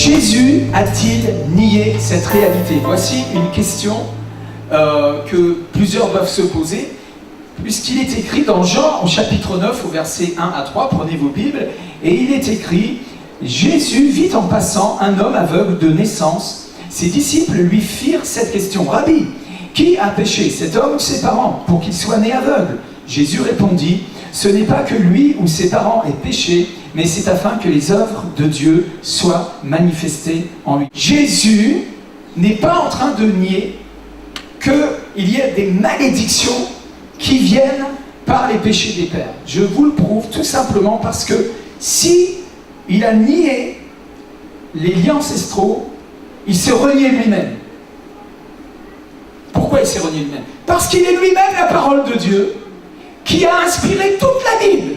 Jésus a-t-il nié cette réalité? Voici une question que plusieurs doivent se poser, puisqu'il est écrit dans Jean, au chapitre 9, au verset 1 à 3, prenez vos Bibles, et il est écrit: Jésus vit en passant un homme aveugle de naissance. Ses disciples lui firent cette question: Rabbi, qui a péché, cet homme ou ses parents, pour qu'il soit né aveugle? Jésus répondit: ce n'est pas que lui ou ses parents aient péché, mais c'est afin que les œuvres de Dieu soient manifestées en lui. Jésus n'est pas en train de nier qu'il y ait des malédictions qui viennent par les péchés des pères. Je vous le prouve tout simplement parce que si il a nié les liens ancestraux, il s'est renié lui-même. Pourquoi il s'est renié lui-même? Parce qu'il est lui-même la parole de Dieu qui a inspiré toute la Bible.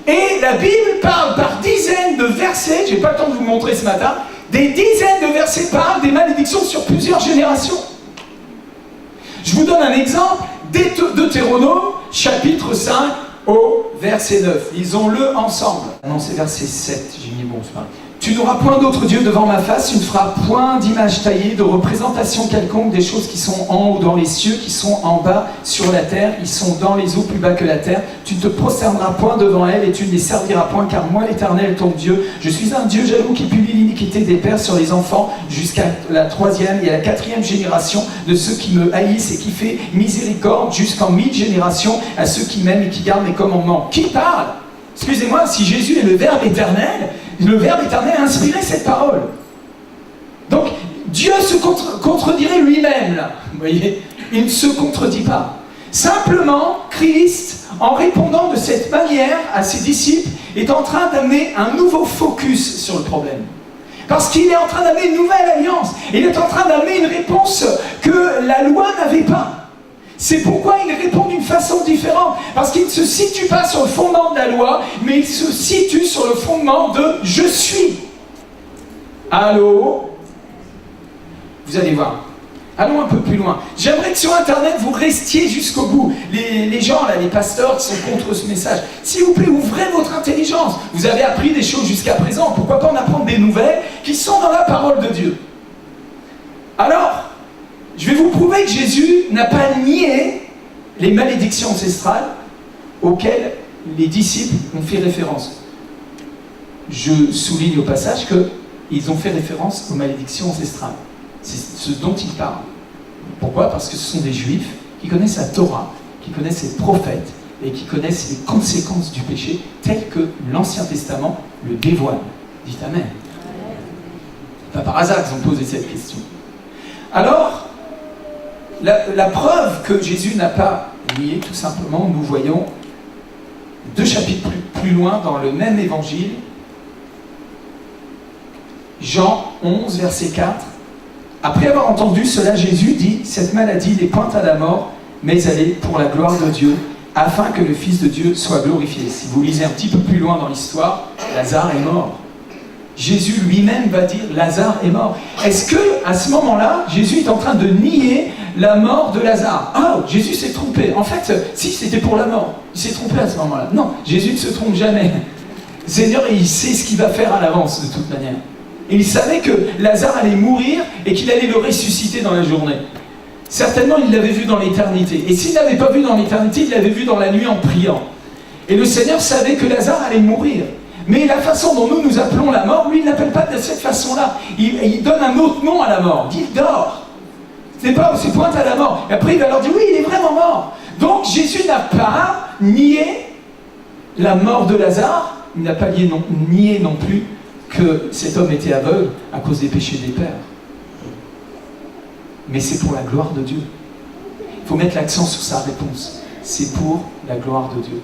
Et la Bible parle par dizaines de versets, j'ai pas le temps de vous montrer ce matin, des dizaines de versets parlent des malédictions sur plusieurs générations. Je vous donne un exemple, Deutéronome, chapitre 5, au verset 9. Lisons-le ensemble. Non, c'est verset 7, j'ai mis bon, c'est pas grave. Tu n'auras point d'autre Dieu devant ma face, tu ne feras point d'image taillée, de représentation quelconque des choses qui sont en haut dans les cieux, qui sont en bas sur la terre, ils sont dans les eaux plus bas que la terre. Tu ne te prosterneras point devant elles et tu ne les serviras point, car moi l'Éternel ton Dieu, je suis un Dieu jaloux qui punit l'iniquité des pères sur les enfants jusqu'à la 3e et à la 4e génération de ceux qui me haïssent, et qui fait miséricorde jusqu'en 1000 générations à ceux qui m'aiment et qui gardent mes commandements. Qui parle? Excusez-moi, si Jésus est le Verbe éternel a inspiré cette parole. Donc, Dieu se contredirait lui-même, là. Vous voyez, il ne se contredit pas. Simplement, Christ, en répondant de cette manière à ses disciples, est en train d'amener un nouveau focus sur le problème. Parce qu'il est en train d'amener une nouvelle alliance. Il est en train d'amener une réponse que la loi n'avait pas. C'est pourquoi il répond d'une façon différente. Parce qu'il ne se situe pas sur le fondement de la loi, mais il se situe sur le fondement de « je suis ». Allô? Vous allez voir. Allons un peu plus loin. J'aimerais que sur Internet, vous restiez jusqu'au bout. Les gens, là, les pasteurs qui sont contre ce message, s'il vous plaît, ouvrez votre intelligence. Vous avez appris des choses jusqu'à présent. Pourquoi pas en apprendre des nouvelles qui sont dans la parole de Dieu? Alors, je vais vous prouver que Jésus n'a pas nié les malédictions ancestrales auxquelles les disciples ont fait référence. Je souligne au passage qu'ils ont fait référence aux malédictions ancestrales. C'est ce dont ils parlent. Pourquoi? Parce que ce sont des Juifs qui connaissent la Torah, qui connaissent les prophètes et qui connaissent les conséquences du péché telles que l'Ancien Testament le dévoile. Dites Amen. Pas par hasard qu'ils ont posé cette question. Alors, la preuve que Jésus n'a pas nié, tout simplement, nous voyons 2 chapitres plus loin dans le même évangile, Jean 11, verset 4. Après avoir entendu cela, Jésus dit: cette maladie n'est point à la mort, mais elle est pour la gloire de Dieu, afin que le Fils de Dieu soit glorifié. Si vous lisez un petit peu plus loin dans l'histoire, Lazare est mort. Jésus lui-même va dire: Lazare est mort. Est-ce que, à ce moment-là, Jésus est en train de nier la mort de Lazare? Ah, Jésus s'est trompé. En fait, si, c'était pour la mort. Il s'est trompé à ce moment-là. Non, Jésus ne se trompe jamais. Le Seigneur, il sait ce qu'il va faire à l'avance, de toute manière. Et il savait que Lazare allait mourir et qu'il allait le ressusciter dans la journée. Certainement, il l'avait vu dans l'éternité. Et s'il ne l'avait pas vu dans l'éternité, il l'avait vu dans la nuit en priant. Et le Seigneur savait que Lazare allait mourir. Mais la façon dont nous appelons la mort, lui, il n'appelle pas de cette façon-là. Il donne un autre nom à la mort. Il dit: il dort. C'est pointe à la mort. Et après, il va leur dire: oui, il est vraiment mort. Donc, Jésus n'a pas nié la mort de Lazare. Il n'a pas nié non plus que cet homme était aveugle à cause des péchés des pères. Mais c'est pour la gloire de Dieu. Il faut mettre l'accent sur sa réponse. C'est pour la gloire de Dieu.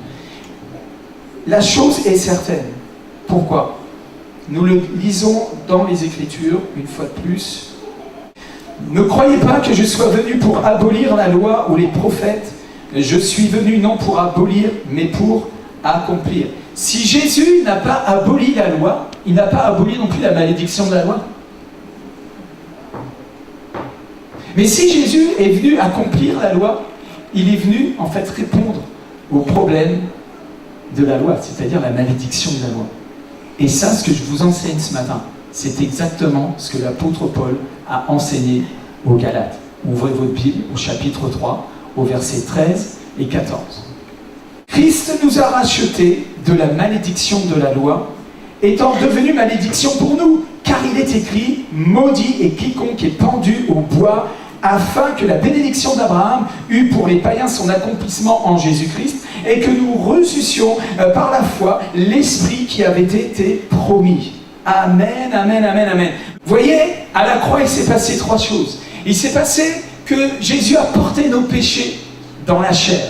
La chose est certaine. Pourquoi? Nous le lisons dans les Écritures, une fois de plus. Ne croyez pas que je sois venu pour abolir la loi ou les prophètes. Je suis venu non pour abolir, mais pour accomplir. Si Jésus n'a pas aboli la loi, il n'a pas aboli non plus la malédiction de la loi. Mais si Jésus est venu accomplir la loi, il est venu en fait répondre au problème de la loi, c'est-à-dire la malédiction de la loi. Et ça, ce que je vous enseigne ce matin, C'est exactement ce que l'apôtre Paul a enseigné aux Galates. Ouvrez votre Bible au chapitre 3, au verset 13 et 14. Christ nous a rachetés de la malédiction de la loi, étant devenu malédiction pour nous, car il est écrit, maudit est quiconque est pendu au bois, afin que la bénédiction d'Abraham eût pour les païens son accomplissement en Jésus-Christ, et que nous reçussions par la foi l'Esprit qui avait été promis. Amen, amen, amen, amen. Vous voyez, à la croix, il s'est passé 3 choses. Il s'est passé que Jésus a porté nos péchés dans la chair.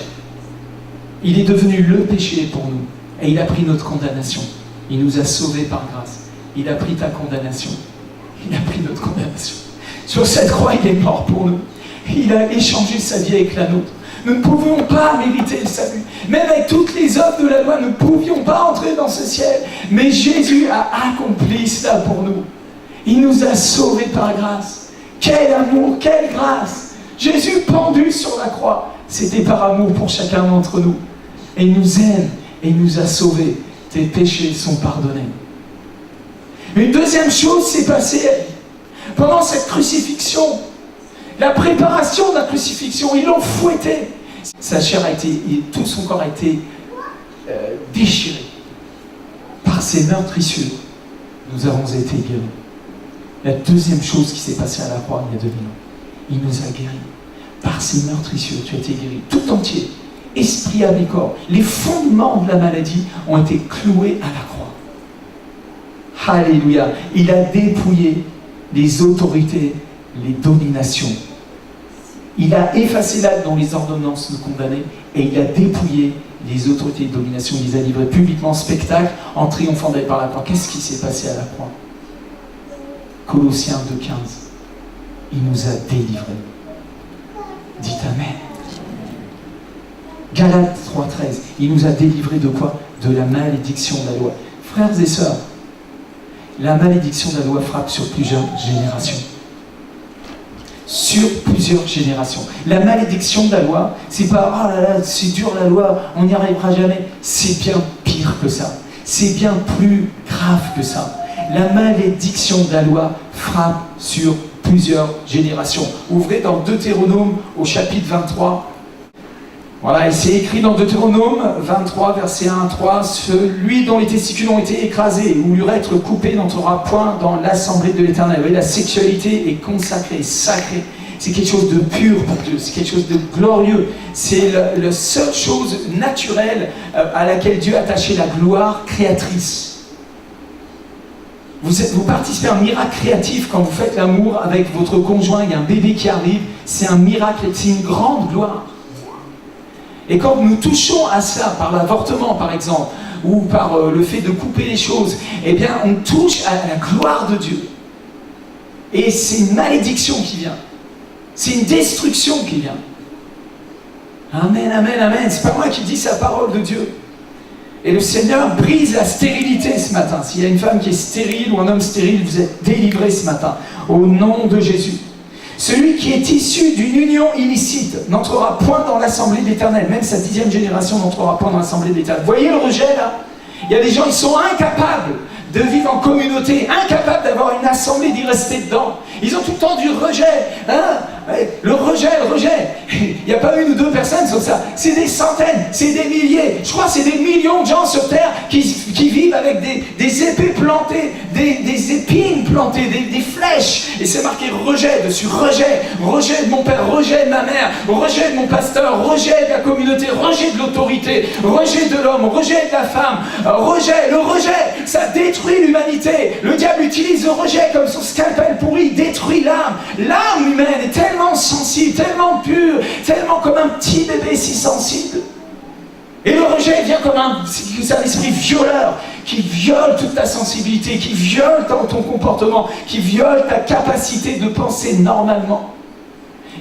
Il est devenu le péché pour nous. Et il a pris notre condamnation. Il nous a sauvés par grâce. Il a pris ta condamnation. Il a pris notre condamnation. Sur cette croix, il est mort pour nous. Il a échangé sa vie avec la nôtre. Nous ne pouvions pas mériter le salut. Même avec toutes les œuvres de la loi, nous ne pouvions pas entrer dans ce ciel. Mais Jésus a accompli cela pour nous. Il nous a sauvés par grâce. Quel amour, quelle grâce! Jésus pendu sur la croix, c'était par amour pour chacun d'entre nous. Et il nous aime et il nous a sauvés. Tes péchés sont pardonnés. Une deuxième chose s'est passée pendant cette crucifixion. La préparation de la crucifixion, ils l'ont fouetté. Sa chair a été, tout son corps a été déchiré. Par ses meurtrissures, nous avons été guéris. La deuxième chose qui s'est passée à la croix il y a 2000 ans, il nous a guéris. Par ses meurtrissures, tu as été guéri tout entier. Esprit, âme et corps. Les fondements de la maladie ont été cloués à la croix. Alléluia. Il a dépouillé les autorités, les dominations. Il a effacé l'acte dont les ordonnances nous condamnaient et il a dépouillé les autorités de domination. Il les a livrés publiquement en spectacle en triomphant par la croix. Qu'est-ce qui s'est passé à la croix? Colossiens 2,15. Il nous a délivrés. Dites Amen. Galates 3,13. Il nous a délivrés de quoi? De la malédiction de la loi. Frères et sœurs, la malédiction de la loi frappe sur plusieurs générations. Sur plusieurs générations. La malédiction de la loi, c'est pas « oh là là, c'est dur la loi, on n'y arrivera jamais ». C'est bien pire que ça. C'est bien plus grave que ça. La malédiction de la loi frappe sur plusieurs générations. Ouvrez dans Deutéronome au chapitre 23. Voilà, et c'est écrit dans Deutéronome 23, versets 1 à 3, « Celui dont les testicules ont été écrasés ou l'urètre coupé n'entrera point dans l'assemblée de l'Éternel. » Vous voyez, la sexualité est consacrée, sacrée. C'est quelque chose de pur pour Dieu, c'est quelque chose de glorieux. C'est la seule chose naturelle à laquelle Dieu a attaché la gloire créatrice. Vous participez à un miracle créatif quand vous faites l'amour avec votre conjoint, il y a un bébé qui arrive, c'est un miracle, c'est une grande gloire. Et quand nous touchons à ça, par l'avortement par exemple, ou par le fait de couper les choses, eh bien on touche à la gloire de Dieu. Et c'est une malédiction qui vient. C'est une destruction qui vient. Amen, amen, amen. C'est pas moi qui dis sa parole de Dieu. Et le Seigneur brise la stérilité ce matin. S'il y a une femme qui est stérile ou un homme stérile, vous êtes délivrés ce matin. Au nom de Jésus. Celui qui est issu d'une union illicite n'entrera point dans l'assemblée de l'Éternel. Même sa 10e génération n'entrera point dans l'assemblée de l'Éternel. Vous voyez le rejet là? Il y a des gens, ils sont incapables de vivre en communauté, incapables d'avoir une assemblée, d'y rester dedans. Ils ont tout le temps du rejet. Hein? Le rejet. Il n'y a pas une ou deux personnes sur ça. C'est des centaines, c'est des milliers. Je crois que c'est des millions de gens sur Terre qui vivent avec des épées plantées, des épines plantées, des flèches. Et c'est marqué rejet dessus. Rejet de mon père, rejet de ma mère, rejet de mon pasteur, rejet de la communauté, rejet de l'autorité, rejet de l'homme, rejet de la femme. Le rejet, ça détruit l'humanité. Le diable utilise le rejet comme son scalpel pourri, il détruit l'âme. L'âme humaine est tellement sensible, tellement pure, tellement comme un petit bébé si sensible. Et le rejet vient comme un esprit violeur qui viole toute ta sensibilité, qui viole ton comportement, qui viole ta capacité de penser normalement.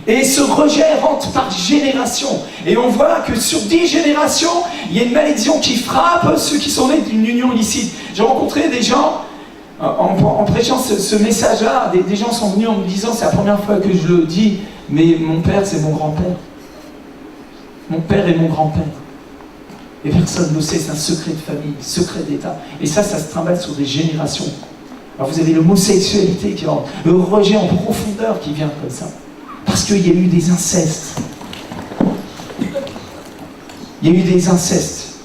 Et ce rejet rentre par génération. Et on voit que sur 10 générations, il y a une malédiction qui frappe ceux qui sont nés d'une union illicite. J'ai rencontré des gens, en prêchant ce message-là, des gens sont venus en me disant, c'est la première fois que je le dis, mais mon père, c'est mon grand-père. Mon père est mon grand-père. Et personne ne le sait, c'est un secret de famille, secret d'État. Et ça se trimballe sur des générations. Alors vous avez l'homosexualité qui rentre, le rejet en profondeur qui vient comme ça. Parce qu'il y a eu des incestes. Il y a eu des incestes.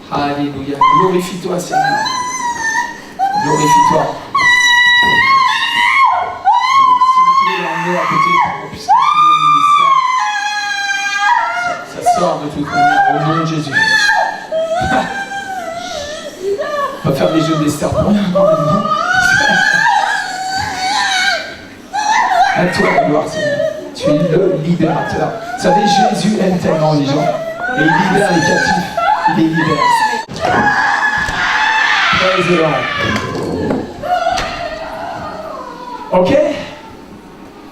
Alléluia. Glorifie-toi, Seigneur. Glorifie-toi. Si vous pouvez l'emmener à côté pour qu'on puisse continuer le ministère. Ça sort de toute manière, au nom de Jésus. On va faire des jeux d'Esther pour rien. À toi la gloire, Seigneur. Tu es le libérateur. Vous savez, Jésus aime tellement les gens. Et il libère les captifs. Il les libère. Praise the Lord. Ok.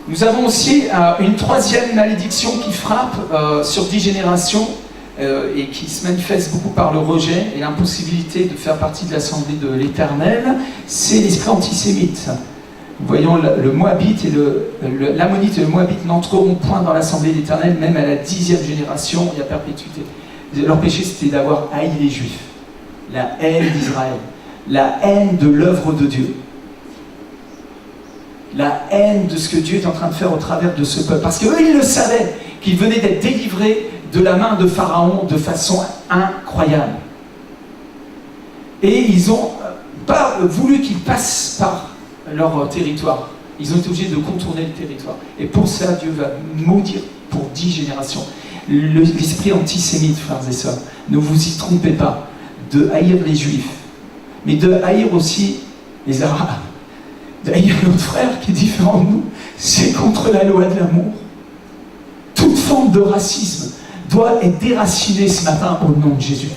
Nous avons aussi une troisième malédiction qui frappe sur 10 générations et qui se manifeste beaucoup par le rejet et l'impossibilité de faire partie de l'Assemblée de l'Éternel. C'est l'esprit antisémite. Voyons, le Moabite et l'Ammonite et le Moabite n'entreront point dans l'Assemblée de l'Éternel, même à la 10e génération et à perpétuité. Leur péché, c'était d'avoir haï les Juifs, la haine d'Israël, la haine de l'œuvre de Dieu, la haine de ce que Dieu est en train de faire au travers de ce peuple. Parce qu'eux, ils le savaient, qu'ils venaient d'être délivrés de la main de Pharaon de façon incroyable. Et ils n'ont pas voulu qu'ils passent par leur territoire. Ils ont été obligés de contourner le territoire. Et pour ça, Dieu va maudire pour 10 générations. L'esprit antisémite, frères et sœurs, ne vous y trompez pas, de haïr les Juifs, mais de haïr aussi les Arabes, de haïr notre frère qui est différent de nous, c'est contre la loi de l'amour. Toute forme de racisme doit être déracinée ce matin au nom de Jésus.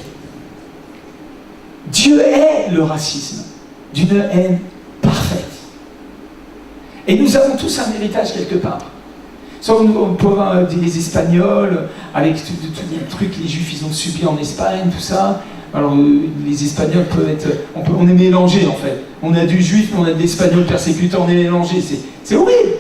Dieu est le racisme, d'une haine parfaite. Et nous avons tous un héritage quelque part. On peut voir les Espagnols, avec tous les trucs que les Juifs ils ont subis en Espagne, tout ça. Alors les Espagnols peuvent être... On est mélangés en fait. On a du Juif, mais on a de l'Espagnol persécuté, on est mélangés. C'est horrible.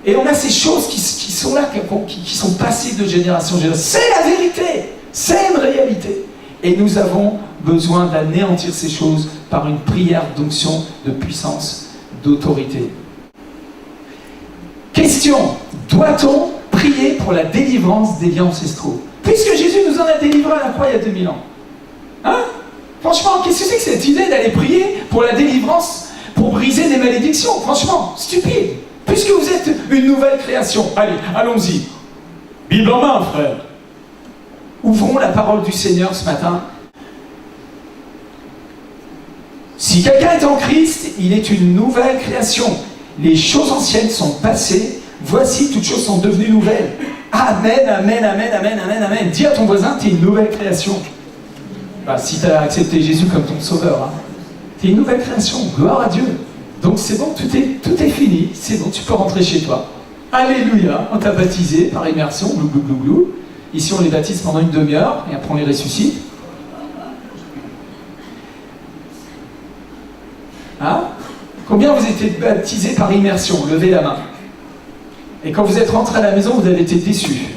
Et on a ces choses qui sont là, qui sont passées de génération en génération. C'est la vérité. C'est une réalité. Et nous avons besoin d'anéantir ces choses par une prière d'onction, de puissance, d'autorité. Question, doit-on prier pour la délivrance des liens ancestraux? Puisque Jésus nous en a délivré à la croix il y a 2000 ans. Hein? Franchement, qu'est-ce que c'est que cette idée d'aller prier pour la délivrance, pour briser des malédictions? Franchement, stupide. Puisque vous êtes une nouvelle création. Allez, allons-y. Bible en main, frère. Ouvrons la parole du Seigneur ce matin. Si quelqu'un est en Christ, il est une nouvelle création. Les choses anciennes sont passées, voici toutes choses sont devenues nouvelles. Amen, amen, amen, amen, amen, amen. Dis à ton voisin, tu es une nouvelle création. Bah, si tu as accepté Jésus comme ton sauveur, hein, tu es une nouvelle création, gloire à Dieu. Donc c'est bon, tout est fini, c'est bon, tu peux rentrer chez toi. Alléluia, on t'a baptisé par immersion, glou, glou, glou, glou. Ici on les baptise pendant une demi-heure et après on les ressuscite. Hein? Combien vous avez été baptisés par immersion? Levez la main. Et quand vous êtes rentré à la maison, vous avez été déçus.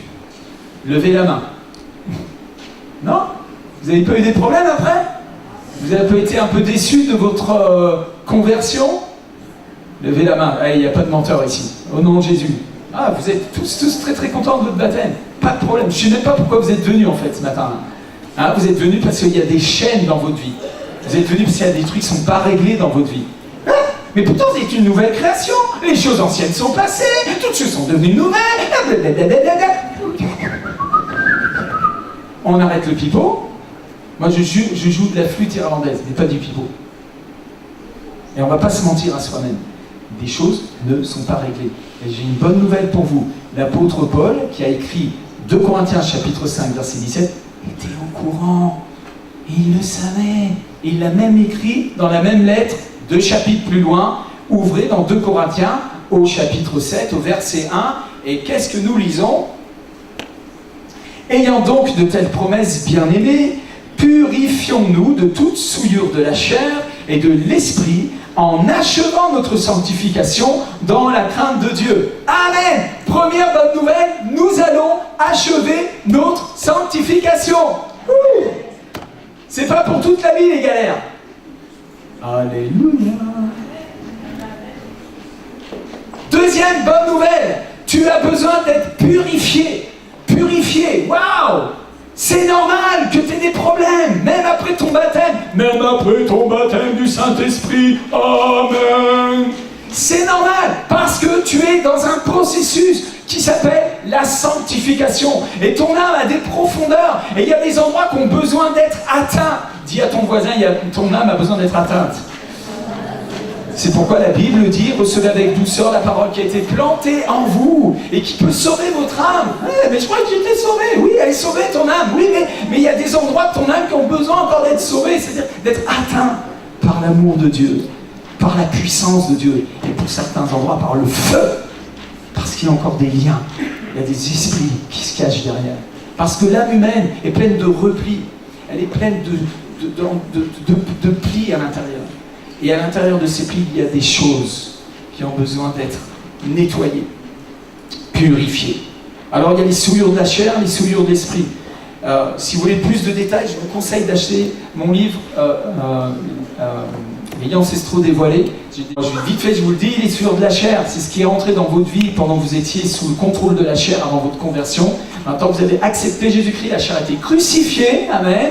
Levez la main. Non? Vous n'avez pas eu des problèmes après? Vous avez pas été un peu déçus de votre conversion? Levez la main. Il n'y a pas de menteur ici. Au nom de Jésus. Ah, vous êtes tous très très contents de votre baptême. Pas de problème. Je ne sais même pas pourquoi vous êtes venus en fait ce matin. Hein, vous êtes venus parce qu'il y a des chaînes dans votre vie. Vous êtes venus parce qu'il y a des trucs qui ne sont pas réglés dans votre vie. Mais pourtant, vous êtes une nouvelle création. Les choses anciennes sont passées, toutes choses sont devenues nouvelles. On arrête le pipeau. Moi, je joue de la flûte irlandaise, mais pas du pipeau. Et on ne va pas se mentir à soi-même. Des choses ne sont pas réglées. Et j'ai une bonne nouvelle pour vous. L'apôtre Paul, qui a écrit 2 Corinthiens chapitre 5, verset 17, était au courant. Il le savait. Il l'a même écrit dans la même lettre, 2 chapitres plus loin, ouvrez dans 2 Corinthiens au chapitre 7, au verset 1. Et qu'est-ce que nous lisons? Ayant donc de telles promesses, bien-aimés, purifions-nous de toute souillure de la chair et de l'esprit, en achevant notre sanctification dans la crainte de Dieu. Amen. Première bonne nouvelle, nous allons achever notre sanctification. C'est pas pour toute la vie les galères. Alléluia. Deuxième bonne nouvelle, tu as besoin d'être purifié. Purifié, waouh! C'est normal que tu aies des problèmes, même après ton baptême. Même après ton baptême du Saint-Esprit. Amen. C'est normal, parce que tu es dans un processus qui s'appelle la sanctification. Et ton âme a des profondeurs. Et il y a des endroits qui ont besoin d'être atteints. Dis à ton voisin, ton âme a besoin d'être atteinte. C'est pourquoi la Bible dit, recevez avec douceur la parole qui a été plantée en vous et qui peut sauver votre âme. Mais je crois que j'étais sauvé. Oui, elle est sauvée, ton âme. Oui, mais il y a des endroits de ton âme qui ont besoin encore d'être sauvés, c'est-à-dire d'être atteints par l'amour de Dieu, par la puissance de Dieu, et pour certains endroits par le feu, parce qu'il y a encore des liens, il y a des esprits qui se cachent derrière. Parce que l'âme humaine est pleine de replis, elle est pleine de plis à l'intérieur. Et à l'intérieur de ces plis, il y a des choses qui ont besoin d'être nettoyées, purifiées. Alors il y a les souillures de la chair, les souillures de l'esprit. Si vous voulez plus de détails, je vous conseille d'acheter mon livre Les liens ancestraux dévoilés. Vite fait, je vous le dis, les souillures de la chair, c'est ce qui est rentré dans votre vie pendant que vous étiez sous le contrôle de la chair avant votre conversion. Maintenant que vous avez accepté Jésus-Christ, la chair a été crucifiée, amen,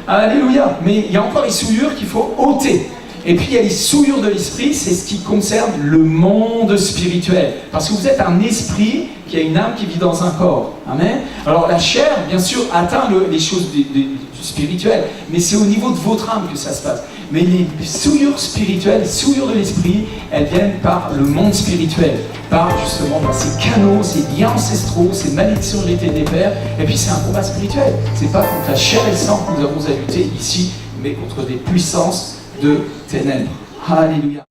alléluia. Mais il y a encore les souillures qu'il faut ôter. Et puis il y a les souillures de l'esprit, c'est ce qui concerne le monde spirituel. Parce que vous êtes un esprit qui a une âme qui vit dans un corps. Amen. Alors la chair, bien sûr, atteint les choses du spirituel, mais c'est au niveau de votre âme que ça se passe. Mais les souillures spirituelles, les souillures de l'esprit, elles viennent par le monde spirituel, par justement ces canaux, ces liens ancestraux, ces malédictions héritées des pères, et puis c'est un combat spirituel. C'est pas contre la chair et le sang que nous avons à lutter ici, mais contre des puissances de ténèbres. Alléluia.